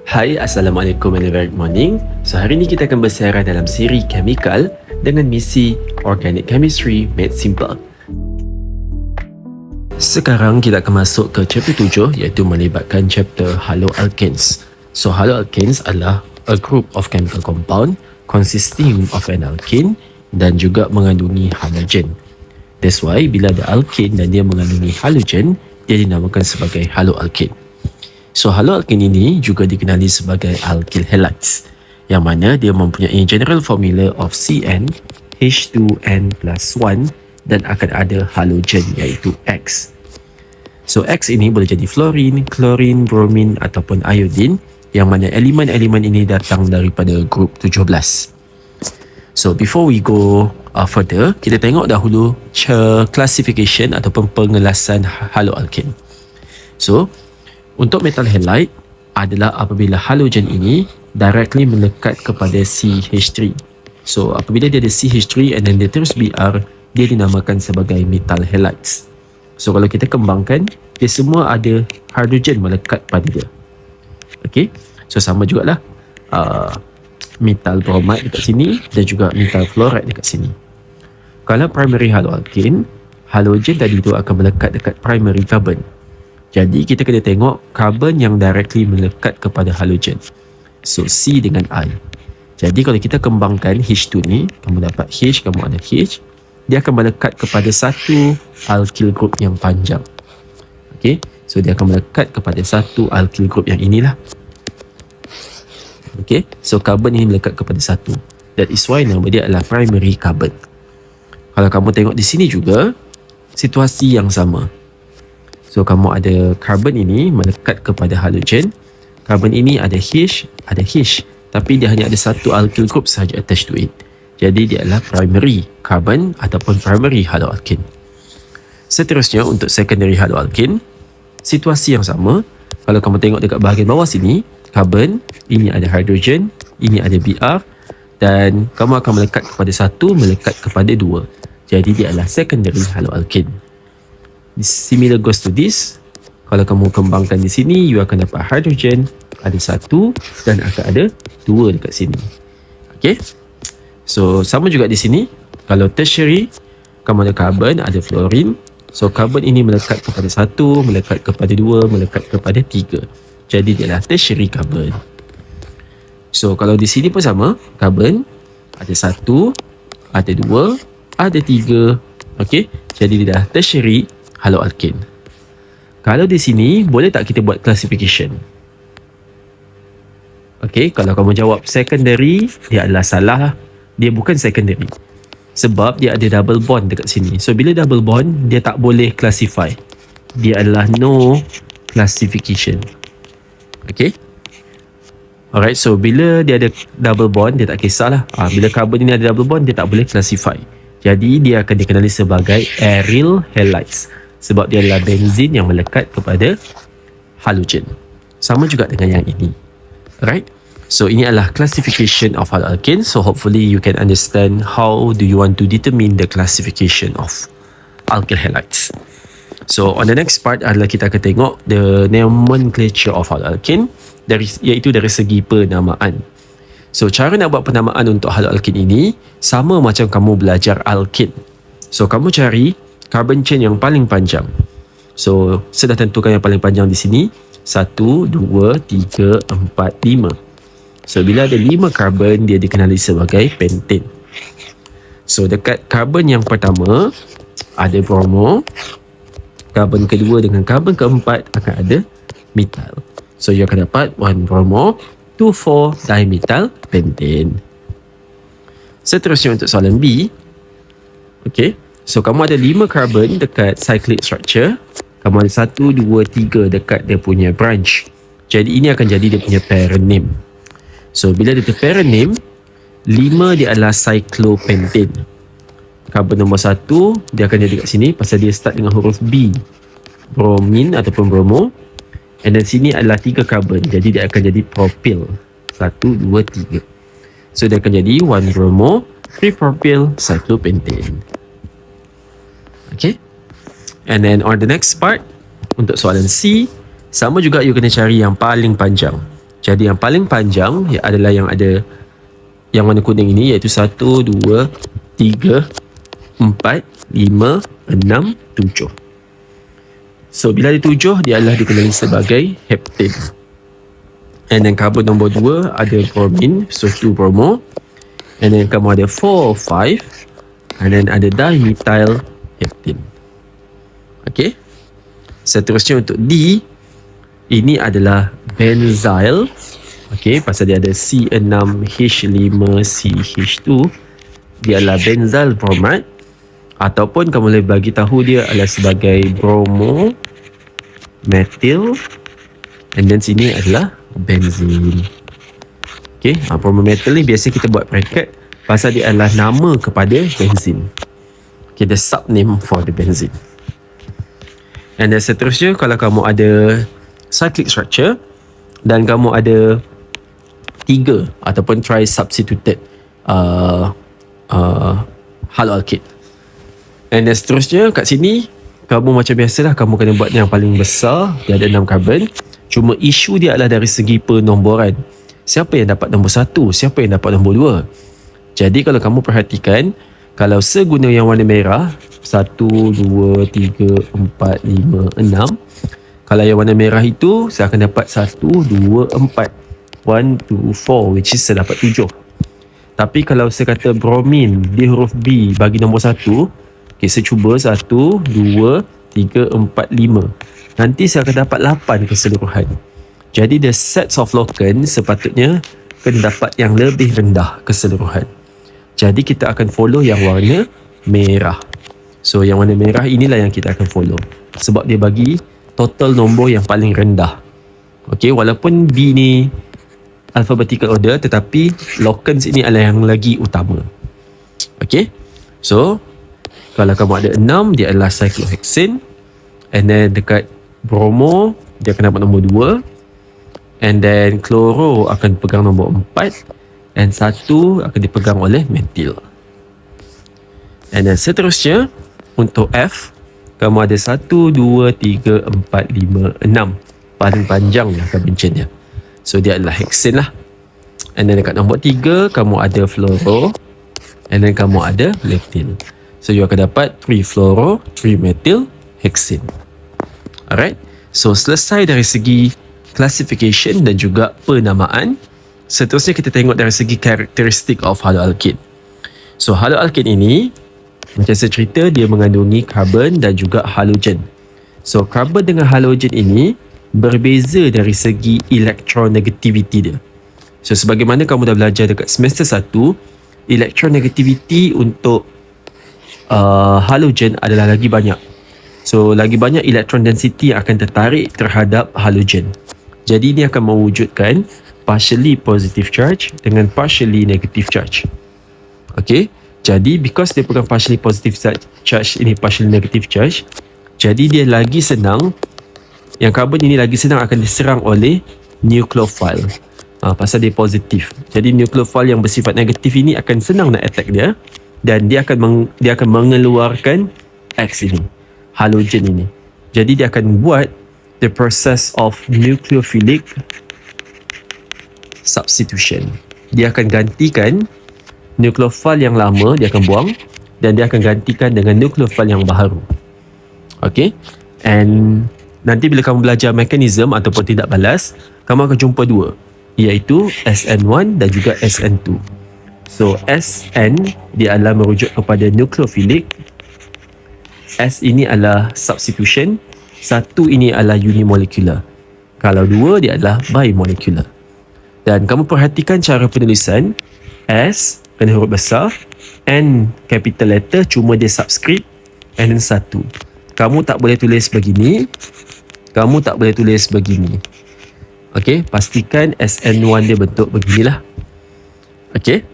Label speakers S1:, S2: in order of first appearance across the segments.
S1: Hai, Assalamualaikum and a very good morning. So, hari ini kita akan bersara dalam siri Chemical dengan misi Organic Chemistry Made Simple. Sekarang kita akan masuk ke chapter 7 iaitu melibatkan chapter Haloalkanes. So, Haloalkanes adalah a group of chemical compound consisting of an alkane dan juga mengandungi halogen. That's why bila ada alkane dan dia mengandungi halogen, dia dinamakan sebagai haloalkane. So, haloalkane ini juga dikenali sebagai alkyl halides yang mana dia mempunyai general formula of CN H2N plus 1 dan akan ada halogen iaitu X. So, X ini boleh jadi fluorine, chlorine, bromine ataupun iodine yang mana elemen-elemen ini datang daripada grup 17. So, before we go further, kita tengok dahulu classification ataupun pengelasan haloalkane. So, untuk metal halide adalah apabila halogen ini directly melekat kepada CH3. So, apabila dia ada CH3 and then dia terus Br, dia dinamakan sebagai metal halides. So, kalau kita kembangkan, dia semua ada hydrogen melekat pada dia. Okay, so sama jugalah metal bromide dekat sini dan juga metal fluoride dekat sini. Kalau primary haloalkane, halogen tadi tu akan melekat dekat primary carbon. Jadi kita kena tengok carbon yang directly melekat kepada halogen. So C dengan I. Jadi kalau kita kembangkan H2 ni, kamu dapat H, kamu ada H, dia akan melekat kepada satu alkyl group yang panjang. Okay, so dia akan melekat kepada satu alkyl group yang inilah. Okay, so carbon ini melekat kepada satu. That is why nama dia adalah primary carbon. Kalau kamu tengok di sini juga, situasi yang sama. So, kamu ada carbon ini melekat kepada halogen. Carbon ini ada H, tapi dia hanya ada satu alkyl group sahaja attached to it. Jadi, dia adalah primary carbon ataupun primary haloalkane. Seterusnya, untuk secondary haloalkane, situasi yang sama. Kalau kamu tengok dekat bahagian bawah sini, carbon, ini ada hydrogen, ini ada Br, dan kamu akan melekat kepada satu, melekat kepada dua. Jadi, dia adalah secondary haloalkane. Similar goes to this. Kalau kamu kembangkan di sini, you akan dapat hydrogen, ada satu dan akan ada dua dekat sini. Okay, so sama juga di sini. Kalau tertiary, kamu ada carbon, ada fluorine. So carbon ini melekat kepada satu, melekat kepada dua, melekat kepada tiga. Jadi dia adalah tertiary carbon. So kalau di sini pun sama, carbon ada satu, ada dua, ada tiga. Okay, jadi dia adalah tertiary haloalkane. Kalau di sini, boleh tak kita buat classification? Okay, kalau kamu jawab secondary, dia adalah salah. Dia bukan secondary. Sebab dia ada double bond dekat sini. So, bila double bond, dia tak boleh classify. Dia adalah no classification. Okay? Alright, so bila dia ada double bond, dia tak kisahlah. Bila carbon ini ada double bond, dia tak boleh classify. Jadi, dia akan dikenali sebagai aryl halides. Sebab dia adalah benzin yang melekat kepada halogen. Sama juga dengan yang ini. Alright. So, ini adalah classification of haloalkane. So, hopefully you can understand how do you want to determine the classification of alkyl halides. So, on the next part adalah kita akan tengok the nomenclature of haloalkane, iaitu dari segi penamaan. So, cara nak buat penamaan untuk haloalkane ini sama macam kamu belajar alkane. So, kamu cari carbon chain yang paling panjang. So, saya dah tentukan yang paling panjang di sini. 1, 2, 3, 4, 5. So, bila ada 5 carbon, dia dikenali sebagai pentane. So, dekat carbon yang pertama, ada bromo. Carbon kedua dengan carbon keempat akan ada metal. So, you akan dapat 1 bromo, 2, 4 dimethyl pentane. Seterusnya untuk soalan B. Okay. So, kamu ada 5 carbon dekat cyclic structure. Kamu ada 1, 2, 3 dekat dia punya branch. Jadi, ini akan jadi dia punya parent name. So, bila dia parent name, 5 dia adalah cyclopentane. Carbon nombor 1, dia akan jadi kat sini pasal dia start dengan huruf B. Bromine ataupun bromo. And then sini adalah 3 carbon. Jadi, dia akan jadi propyl. 1, 2, 3. So, dia akan jadi 1 bromo, 3 propyl, cyclopentane. Okay. And then on the next part, untuk soalan C, sama juga you kena cari yang paling panjang. Jadi yang paling panjang adalah yang ada yang warna kuning ini, iaitu 1, 2, 3, 4, 5, 6, 7. So bila ada 7, dia adalah dikenali sebagai heptane. And then carbon nombor 2 ada bromine, so 2 bromo. And then kamu ada 4, 5. And then ada dimethyl heptane. Okay. Seterusnya untuk D, ini adalah benzyl. Okay, pasal dia ada C6H5CH2. Dia adalah benzyl bromide. Ataupun kamu boleh bagi tahu dia adalah sebagai bromo, methyl. And then sini adalah benzene. Okay, bromomethyl ni biasa kita buat bracket pasal dia adalah nama kepada benzene. Okay, the subname for the benzene. And then seterusnya, kalau kamu ada cyclic structure dan kamu ada 3 ataupun tri-substituted haloalkane. And then seterusnya kat sini, kamu macam biasalah, kamu kena buat yang paling besar. Dia ada 6 carbon. Cuma isu dia adalah dari segi penomboran. Siapa yang dapat nombor 1? Siapa yang dapat nombor 2? Jadi kalau kamu perhatikan, kalau seguna yang warna merah, 1, 2, 3, 4, 5, 6. Kalau yang warna merah itu, saya akan dapat 1, 2, 4. 1, 2, 4, which is saya dapat 7. Tapi kalau saya kata bromine di huruf B bagi nombor 1, okay, saya cuba 1, 2, 3, 4, 5. Nanti saya akan dapat 8 keseluruhan. Jadi the sets of loken sepatutnya kena dapat yang lebih rendah keseluruhan. Jadi kita akan follow yang warna merah. So yang warna merah inilah yang kita akan follow. Sebab dia bagi total nombor yang paling rendah. Okay, walaupun B ni alphabetical order, tetapi locans ini adalah yang lagi utama. Okay, so kalau kamu ada 6, dia adalah cyclohexane. And then dekat bromo, dia akan dapat nombor 2. And then chloro akan pegang nombor 4. And 1 akan dipegang oleh methyl. And then seterusnya, untuk F, kamu ada 1, 2, 3, 4, 5, 6. Paling panjang lah carbon chain dia. So dia adalah hexane lah. And then dekat nombor 3, kamu ada fluoro. And then kamu ada methyl. So you akan dapat 3 fluoro, 3 methyl, hexane. Alright. So selesai dari segi classification dan juga penamaan. Seterusnya kita tengok dari segi karakteristik of haloalkane. So haloalkane ini, macam saya cerita, dia mengandungi karbon dan juga halogen. So karbon dengan halogen ini berbeza dari segi electronegativity dia. So sebagaimana kamu dah belajar dekat semester 1, electronegativity untuk halogen adalah lagi banyak. So lagi banyak electron density akan tertarik terhadap halogen. Jadi ini akan mewujudkan partially positive charge dengan partially negative charge. Okay, jadi because dia pegang partially positive charge, ini partially negative charge, jadi dia lagi senang, yang karbon ini lagi senang akan diserang oleh nucleophile. Pasal dia positif. Jadi nucleophile yang bersifat negatif ini akan senang nak attack dia, dan dia akan mengeluarkan X ini, halogen ini. Jadi dia akan buat the process of nucleophilic substitution. Dia akan gantikan nucleophile yang lama, dia akan buang, dan dia akan gantikan dengan nucleophile yang baru. Okay, and nanti bila kamu belajar mekanisme ataupun tindak balas, kamu akan jumpa dua, iaitu SN1 dan juga SN2. So SN dia adalah merujuk kepada nucleophilic, S ini adalah substitution, satu ini adalah unimolecular, kalau dua dia adalah bimolecular. Dan kamu perhatikan cara penulisan, S kena huruf besar, N capital letter, cuma dia subscript, and then satu. Kamu tak boleh tulis begini, kamu tak boleh tulis begini. Okay, pastikan SN1 dia bentuk beginilah. Okay,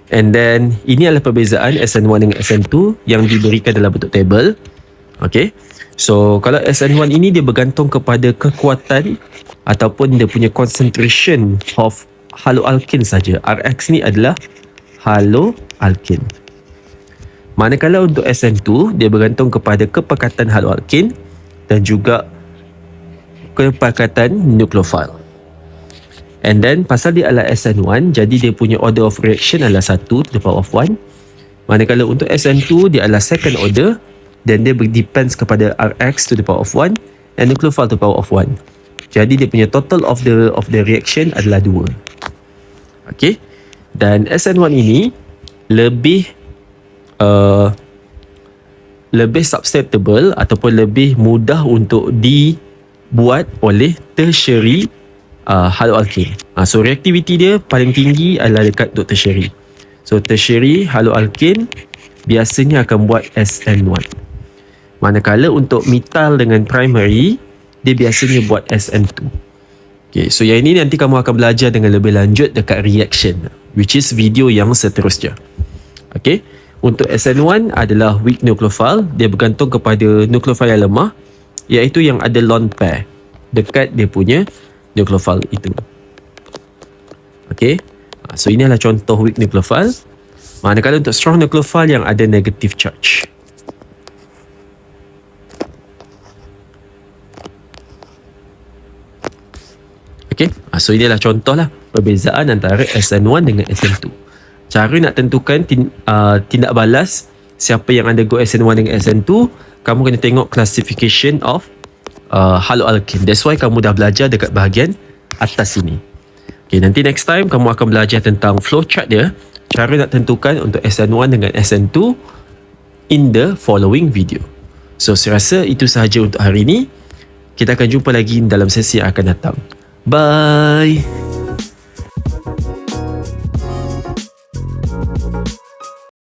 S1: and then ini adalah perbezaan SN1 dengan SN2 yang diberikan dalam bentuk table. Okay, so kalau SN1 ini dia bergantung kepada kekuatan ataupun dia punya concentration of haloalkane saja. Rx ni adalah haloalkane. Manakala untuk SN2 dia bergantung kepada kepekatan haloalkane dan juga kepekatan nucleophile. And then pasal dia adalah SN1, jadi dia punya order of reaction adalah 1 to the power of 1. Manakala untuk SN2 dia adalah second order, dan dia depends kepada Rx to the power of 1 and nucleophile to the power of 1. Jadi dia punya total of the reaction adalah 2. Okay. Dan SN1 ini lebih susceptible ataupun lebih mudah untuk dibuat oleh tertiary haloalkane. So reaktiviti dia paling tinggi adalah dekat untuk tertiary. So tertiary haloalkane biasanya akan buat SN1. Manakala untuk methyl dengan primary, dia biasanya buat SN2. Okay, so yang ini nanti kamu akan belajar dengan lebih lanjut dekat reaction, which is video yang seterusnya. Okay, untuk SN1 adalah weak nucleophile. Dia bergantung kepada nucleophile yang lemah, iaitu yang ada lone pair dekat dia punya nucleophile itu. Okay, so ini adalah contoh weak nucleophile. Manakala untuk strong nucleophile yang ada negative charge. Okay, so ini adalah contoh lah perbezaan antara SN1 dengan SN2. Cara nak tentukan tindak balas siapa yang undergo SN1 dengan SN2, kamu kena tengok classification of haloalkane. That's why kamu dah belajar dekat bahagian atas sini. Okay, nanti next time kamu akan belajar tentang flowchart dia, cara nak tentukan untuk SN1 dengan SN2 in the following video. So saya rasa itu sahaja untuk hari ini. Kita akan jumpa lagi dalam sesi yang akan datang. Bye.